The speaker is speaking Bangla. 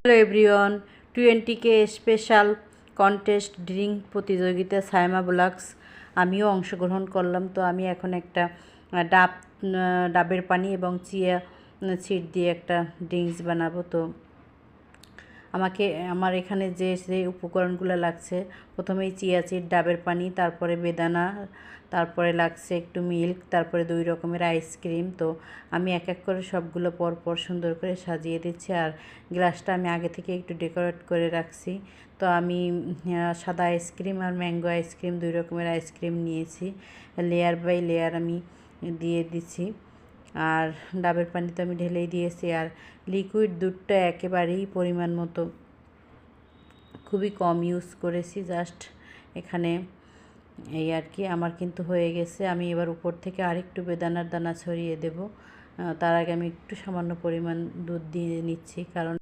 Hello everyone, 20K special contest drink প্রতিযোগিতা সাইমা ব্লগস আমিও অংশগ্রহণ করলাম। তো আমি এখন একটা ডাবের পানি এবং চিয়া সিড দিয়ে একটা ড্রিঙ্কস বানাবো। তো আমার এখানে যে উপকরণগুলো লাগছে, প্রথমেই চিয়া সিড, ডাবের পানি, তারপরে বেদানা, তারপরে লাগছে একটু মিল্ক, তারপরে 2 রকমের আইসক্রিম। তো আমি এক এক করে সবগুলো পরপর সুন্দর করে সাজিয়ে দিচ্ছি। আর গ্লাসটা আমি আগে থেকে একটু ডেকোরেট করে রাখছি। তো আমি সাদা আইসক্রিম আর ম্যাঙ্গো আইসক্রিম 2 রকমের আইসক্রিম নিয়েছি, লেয়ার বাই লেয়ার আমি দিয়ে দিচ্ছি। আর ডাবের পানি তো আমি ঢেলেই দিয়েছি। আর লিকুইড দুধটা একেবারেই পরিমাণ মতো খুবই কম ইউজ করেছি, জাস্ট এখানে এই আর কি। আমার কিন্তু হয়ে গেছে। আমি এবার উপর থেকে আরেকটু বেদানার দানা ছড়িয়ে দেব। তার আগে আমি একটু সামান্য পরিমাণ দুধ দিয়ে নিচ্ছি, কারণ